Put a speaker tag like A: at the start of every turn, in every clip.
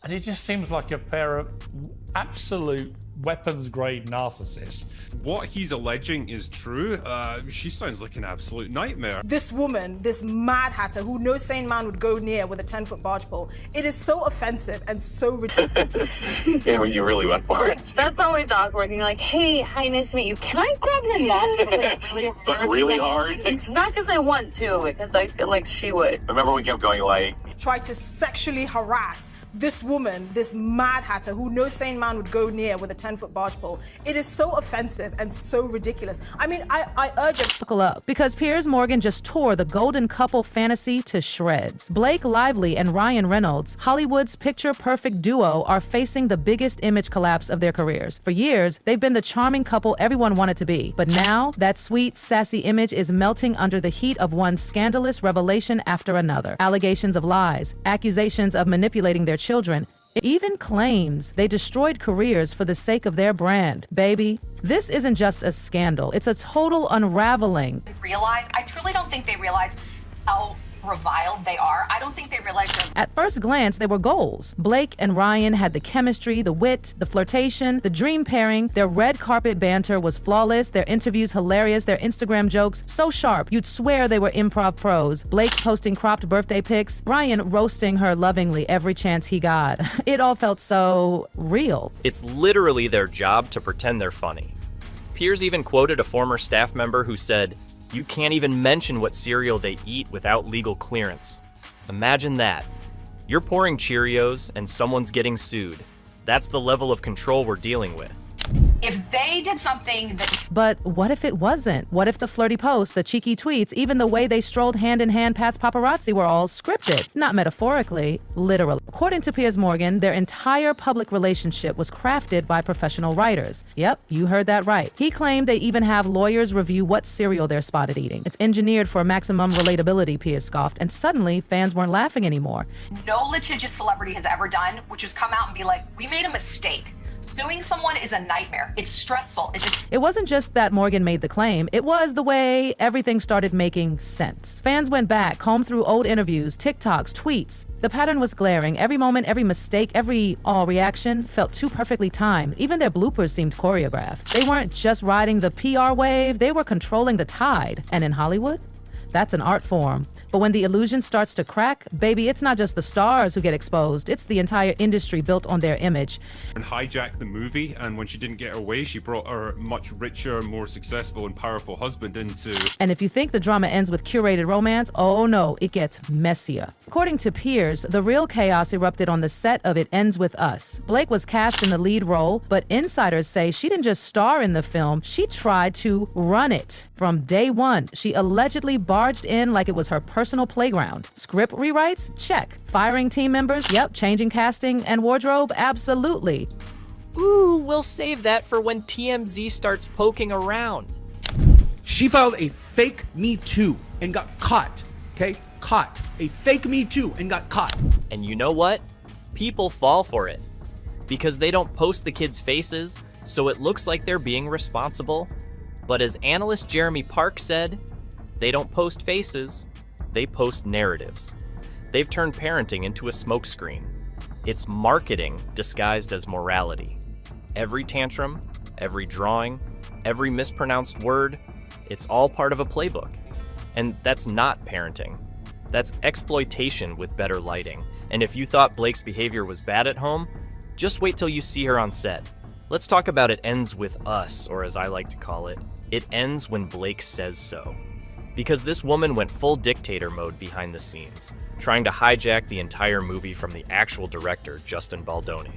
A: And it just seems like a pair of absolute weapons-grade narcissists.
B: What he's alleging is true. She sounds like an absolute nightmare.
C: This woman, this mad hatter who no sane man would go near with a 10-foot barge pole, it is so offensive and so ridiculous.
D: Yeah, well, you really went for it.
E: That's always awkward. And you're like, hey, hi, nice to meet you. Can I grab your neck? Like, really hard?
D: But really hard?
E: It's not because I want to, because I feel like she would.
D: Remember we kept going like...
C: Try to sexually harass this woman, this mad hatter who no sane man would go near with a 10-foot barge pole. It is so offensive and so ridiculous. I mean, I urge it.
F: Buckle up, because Piers Morgan just tore the golden couple fantasy to shreds. Blake Lively and Ryan Reynolds, Hollywood's picture-perfect duo, are facing the biggest image collapse of their careers. For years, they've been the charming couple everyone wanted to be. But now, that sweet, sassy image is melting under the heat of one scandalous revelation after another. Allegations of lies, accusations of manipulating their children, even claims they destroyed careers for the sake of their brand. Baby, this isn't just a scandal. It's a total unraveling.
G: I truly don't think they realize how reviled they are. I don't think they realize that.
F: At first glance, they were goals. Blake and Ryan had the chemistry, the wit, the flirtation, the dream pairing. Their red carpet banter was flawless, their interviews hilarious, their Instagram jokes so sharp you'd swear they were improv pros. Blake posting cropped birthday pics, Ryan roasting her lovingly every chance he got. It all felt so real.
H: It's literally their job to pretend they're funny. Piers even quoted a former staff member who said, "You can't even mention what cereal they eat without legal clearance." Imagine that. You're pouring Cheerios and someone's getting sued. That's the level of control we're dealing with.
G: If they did something that...
F: But what if it wasn't? What if the flirty posts, the cheeky tweets, even the way they strolled hand in hand past paparazzi were all scripted? Not metaphorically, literally. According to Piers Morgan, their entire public relationship was crafted by professional writers. Yep, you heard that right. He claimed they even have lawyers review what cereal they're spotted eating. It's engineered for maximum relatability, Piers scoffed, and suddenly fans weren't laughing anymore.
G: No litigious celebrity has ever done, which is come out and be like, we made a mistake. Suing someone is a nightmare. It's stressful.
F: It wasn't just that Morgan made the claim, it was the way everything started making sense. Fans went back, combed through old interviews, TikToks, tweets. The pattern was glaring. Every moment, every mistake, every reaction felt too perfectly timed. Even their bloopers seemed choreographed. They weren't just riding the PR wave, they were controlling the tide. And in Hollywood, that's an art form. But when the illusion starts to crack, baby, it's not just the stars who get exposed, it's the entire industry built on their image.
B: And hijacked the movie, and when she didn't get her way, she brought her much richer, more successful and powerful husband into...
F: And if you think the drama ends with curated romance, oh no, it gets messier. According to Piers, the real chaos erupted on the set of It Ends With Us. Blake was cast in the lead role, but insiders say she didn't just star in the film, she tried to run it. From day one, she allegedly barged in like it was her personal playground. Script rewrites? Check. Firing team members? Yep. Changing casting and wardrobe? Absolutely.
I: Ooh, we'll save that for when TMZ starts poking around.
J: She filed a fake Me Too and got caught, okay? Caught. A fake Me Too and got caught.
H: And you know what? People fall for it. Because they don't post the kids' faces, so it looks like they're being responsible. But as analyst Jeremy Park said, they don't post faces, they post narratives. They've turned parenting into a smokescreen. It's marketing disguised as morality. Every tantrum, every drawing, every mispronounced word, it's all part of a playbook. And that's not parenting. That's exploitation with better lighting. And if you thought Blake's behavior was bad at home, just wait till you see her on set. Let's talk about It Ends With Us, or as I like to call it, it ends when Blake says so. Because this woman went full dictator mode behind the scenes, trying to hijack the entire movie from the actual director, Justin Baldoni.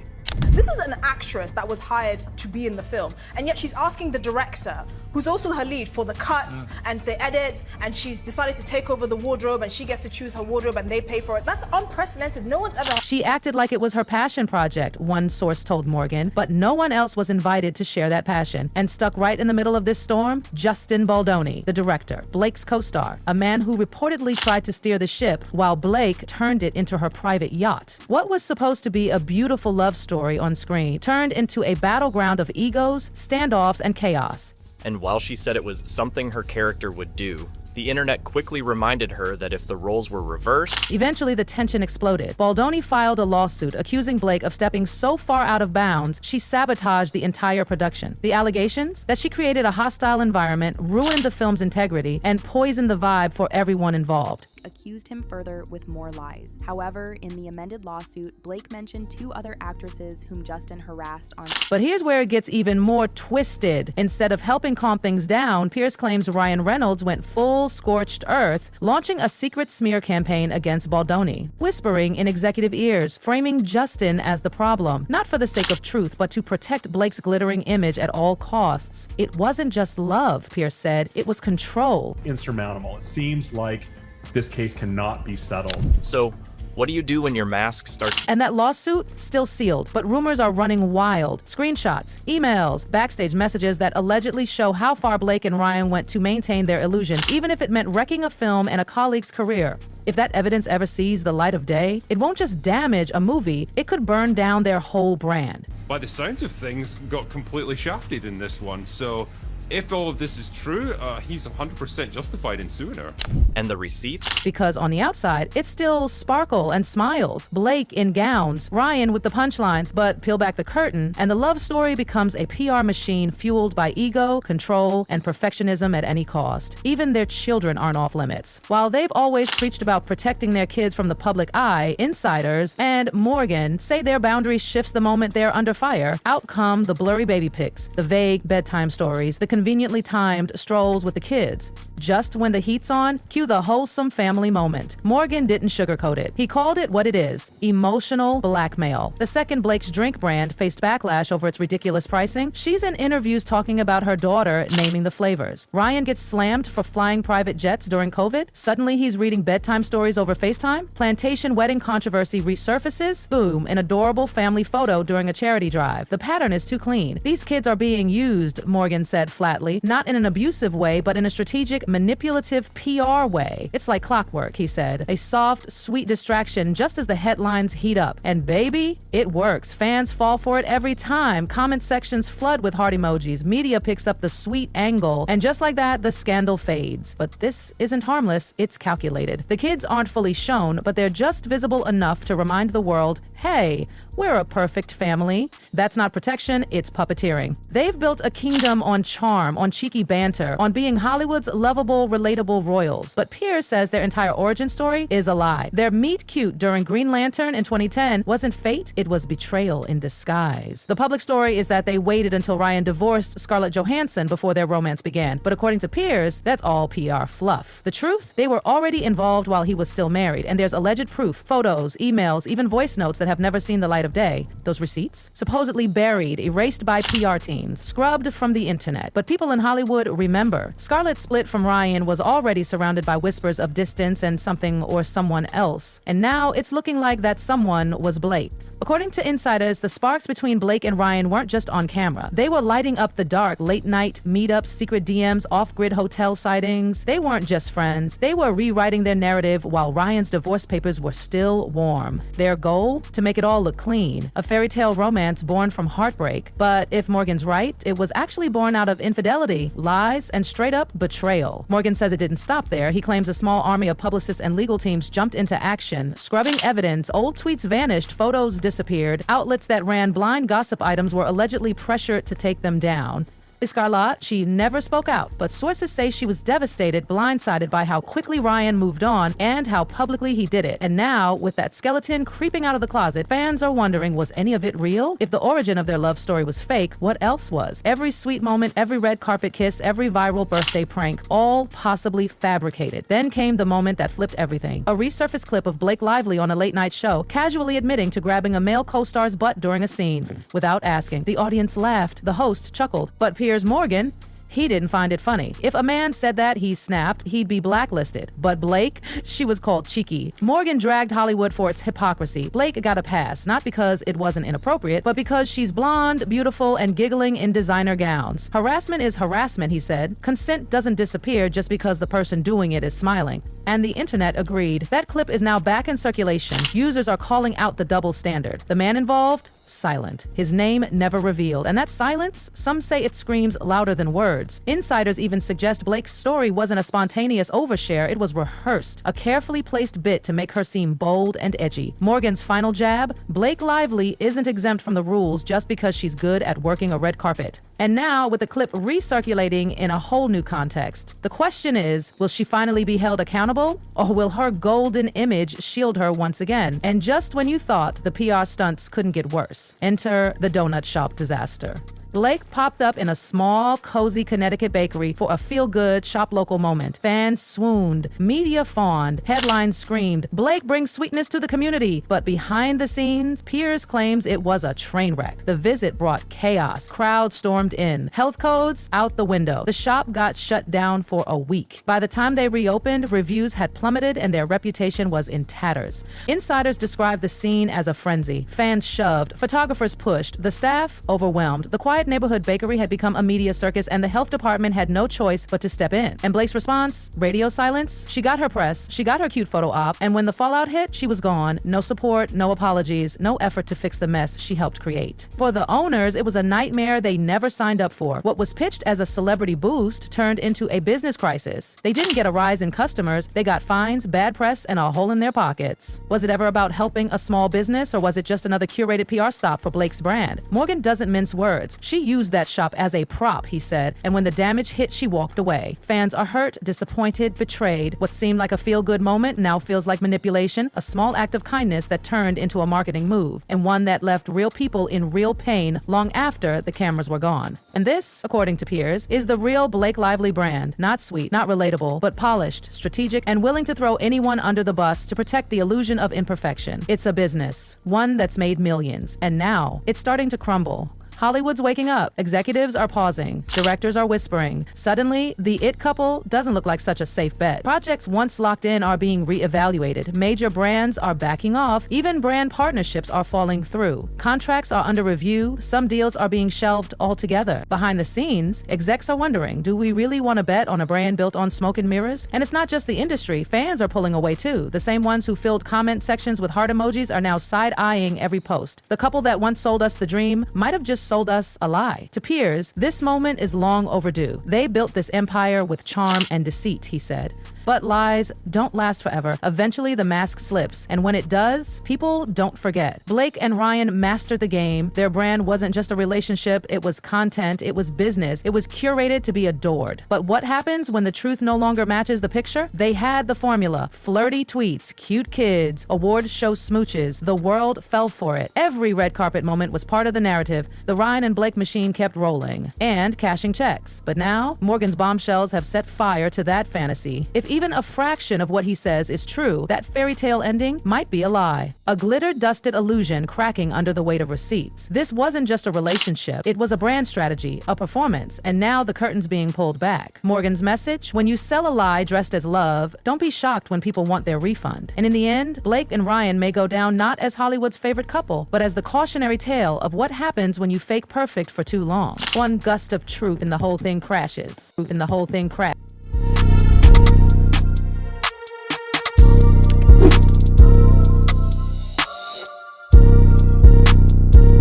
C: This is an actress that was hired to be in the film, and yet she's asking the director, who's also her lead, for the cuts and the edits, and she's decided to take over the wardrobe, and she gets to choose her wardrobe and they pay for it. That's unprecedented. No one's ever...
F: She acted like it was her passion project, one source told Morgan, but no one else was invited to share that passion. And stuck right in the middle of this storm, Justin Baldoni, the director, Blake's co-star, a man who reportedly tried to steer the ship while Blake turned it into her private yacht. What was supposed to be a beautiful love story on screen turned into a battleground of egos, standoffs, and chaos.
H: And while she said it was something her character would do, the internet quickly reminded her that if the roles were reversed,
F: eventually the tension exploded. Baldoni filed a lawsuit accusing Blake of stepping so far out of bounds, she sabotaged the entire production. The allegations? That she created a hostile environment, ruined the film's integrity, and poisoned the vibe for everyone involved.
K: Accused him further with more lies. However, in the amended lawsuit, Blake mentioned 2 other actresses whom Justin harassed on.
F: But here's where it gets even more twisted. Instead of helping calm things down, Piers claims Ryan Reynolds went full scorched earth, launching a secret smear campaign against Baldoni, whispering in executive ears, framing Justin as the problem, not for the sake of truth, but to protect Blake's glittering image at all costs. It wasn't just love, Piers said, it was control.
L: Insurmountable. It seems like this case cannot be settled.
H: So what do you do when your mask starts?
F: And that lawsuit, still sealed, but rumors are running wild. Screenshots, emails, backstage messages that allegedly show how far Blake and Ryan went to maintain their illusion, even if it meant wrecking a film and a colleague's career. If that evidence ever sees the light of day, it won't just damage a movie, it could burn down their whole brand.
B: By the sounds of things, got completely shafted in this one, so if all of this is true, he's 100% justified in suing her.
H: And the receipts?
F: Because on the outside, it's still sparkle and smiles. Blake in gowns, Ryan with the punchlines, but peel back the curtain, and the love story becomes a PR machine fueled by ego, control, and perfectionism at any cost. Even their children aren't off limits. While they've always preached about protecting their kids from the public eye, insiders and Morgan say their boundary shifts the moment they're under fire. Out come the blurry baby pics, the vague bedtime stories, the conveniently timed strolls with the kids. Just when the heat's on, cue the wholesome family moment. Morgan didn't sugarcoat it. He called it what it is, emotional blackmail. The second Blake's drink brand faced backlash over its ridiculous pricing, she's in interviews talking about her daughter naming the flavors. Ryan gets slammed for flying private jets during COVID. Suddenly he's reading bedtime stories over FaceTime. Plantation wedding controversy resurfaces. Boom, an adorable family photo during a charity drive. The pattern is too clean. These kids are being used, Morgan said flatly, not in an abusive way, but in a strategic, manipulative PR way. It's like clockwork, he said. A soft, sweet distraction just as the headlines heat up. And baby, it works. Fans fall for it every time. Comment sections flood with heart emojis. Media picks up the sweet angle. And just like that, the scandal fades. But this isn't harmless, it's calculated. The kids aren't fully shown, but they're just visible enough to remind the world, hey, we're a perfect family. That's not protection, it's puppeteering. They've built a kingdom on charm, on cheeky banter, on being Hollywood's lovable, relatable royals. But Piers says their entire origin story is a lie. Their meet cute during Green Lantern in 2010 wasn't fate, it was betrayal in disguise. The public story is that they waited until Ryan divorced Scarlett Johansson before their romance began. But according to Piers, that's all PR fluff. The truth? They were already involved while he was still married, and there's alleged proof, photos, emails, even voice notes that have never seen the light of day. Those receipts? Supposedly buried, erased by PR teams, scrubbed from the internet. But people in Hollywood remember. Scarlett's split from Ryan was already surrounded by whispers of distance and something or someone else. And now it's looking like that someone was Blake. According to insiders, the sparks between Blake and Ryan weren't just on camera. They were lighting up the dark, late-night meetups, secret DMs, off-grid hotel sightings. They weren't just friends. They were rewriting their narrative while Ryan's divorce papers were still warm. Their goal? To make it all look clean. A fairy tale romance born from heartbreak. But if Morgan's right, it was actually born out of infidelity, lies, and straight-up betrayal. Morgan says it didn't stop there. He claims a small army of publicists and legal teams jumped into action, scrubbing evidence. Old tweets vanished, photos disappeared. Outlets that ran blind gossip items were allegedly pressured to take them down. Scarlett, she never spoke out, but sources say she was devastated, blindsided by how quickly Ryan moved on and how publicly he did it. And now, with that skeleton creeping out of the closet, fans are wondering, was any of it real? If the origin of their love story was fake, what else was? Every sweet moment, every red carpet kiss, every viral birthday prank, all possibly fabricated. Then came the moment that flipped everything. A resurfaced clip of Blake Lively on a late-night show, casually admitting to grabbing a male co-star's butt during a scene. Without asking. The audience laughed. The host chuckled. But Piers Morgan, he didn't find it funny. If a man said that, he snapped, he'd be blacklisted. But Blake, she was called cheeky. Morgan dragged Hollywood for its hypocrisy. Blake got a pass, not because it wasn't inappropriate, but because she's blonde, beautiful, and giggling in designer gowns. Harassment is harassment, he said. Consent doesn't disappear just because the person doing it is smiling. And the internet agreed. That clip is now back in circulation. Users are calling out the double standard. The man involved? silent. His name never revealed, and that silence, some say it screams louder than words. Insiders even suggest Blake's story wasn't a spontaneous overshare, it was rehearsed, a carefully placed bit to make her seem bold and edgy. Morgan's final jab: Blake Lively isn't exempt from the rules just because she's good at working a red carpet. And now, with the clip recirculating in a whole new context, the question is, will she finally be held accountable? Or will her golden image shield her once again? And just when you thought the PR stunts couldn't get worse, enter the donut shop disaster. Blake popped up in a small, cozy Connecticut bakery for a feel-good, shop-local moment. Fans swooned, media fawned, headlines screamed, Blake brings sweetness to the community. But behind the scenes, Piers claims it was a train wreck. The visit brought chaos. Crowds stormed in. Health codes out the window. The shop got shut down for a week. By the time they reopened, reviews had plummeted and their reputation was in tatters. Insiders described the scene as a frenzy. Fans shoved, photographers pushed, the staff overwhelmed. The quiet neighborhood bakery had become a media circus, and the health department had no choice but to step in. And Blake's response? Radio silence. She got her press, she got her cute photo op, and when the fallout hit, she was gone. No support, no apologies, no effort to fix the mess she helped create. For the owners, it was a nightmare they never signed up for. What was pitched as a celebrity boost turned into a business crisis. They didn't get a rise in customers, they got fines, bad press, and a hole in their pockets. Was it ever about helping a small business, or was it just another curated PR stop for Blake's brand? Morgan doesn't mince words. She used that shop as a prop, he said, and when the damage hit, she walked away. Fans are hurt, disappointed, betrayed. What seemed like a feel-good moment now feels like manipulation, a small act of kindness that turned into a marketing move, and one that left real people in real pain long after the cameras were gone. And this, according to Piers, is the real Blake Lively brand. Not sweet, not relatable, but polished, strategic, and willing to throw anyone under the bus to protect the illusion of imperfection. It's a business, one that's made millions, and now it's starting to crumble. Hollywood's waking up. Executives are pausing. Directors are whispering. Suddenly, the it couple doesn't look like such a safe bet. Projects once locked in are being reevaluated. Major brands are backing off. Even brand partnerships are falling through. Contracts are under review. Some deals are being shelved altogether. Behind the scenes, execs are wondering, do we really want to bet on a brand built on smoke and mirrors? And it's not just the industry. Fans are pulling away too. The same ones who filled comment sections with heart emojis are now side-eyeing every post. The couple that once sold us the dream might have just sold us a lie. To Piers, this moment is long overdue. They built this empire with charm and deceit, he said. But lies don't last forever. Eventually, the mask slips, and when it does, people don't forget. Blake and Ryan mastered the game. Their brand wasn't just a relationship, it was content, it was business, it was curated to be adored. But what happens when the truth no longer matches the picture? They had the formula. Flirty tweets, cute kids, award show smooches. The world fell for it. Every red carpet moment was part of the narrative. The Ryan and Blake machine kept rolling and cashing checks. But now, Morgan's bombshells have set fire to that fantasy. If even a fraction of what he says is true, that fairy tale ending might be a lie. A glitter-dusted illusion cracking under the weight of receipts. This wasn't just a relationship, it was a brand strategy, a performance, and now the curtain's being pulled back. Morgan's message? When you sell a lie dressed as love, don't be shocked when people want their refund. And in the end, Blake and Ryan may go down not as Hollywood's favorite couple, but as the cautionary tale of what happens when you fake perfect for too long. One gust of truth and the whole thing crashes.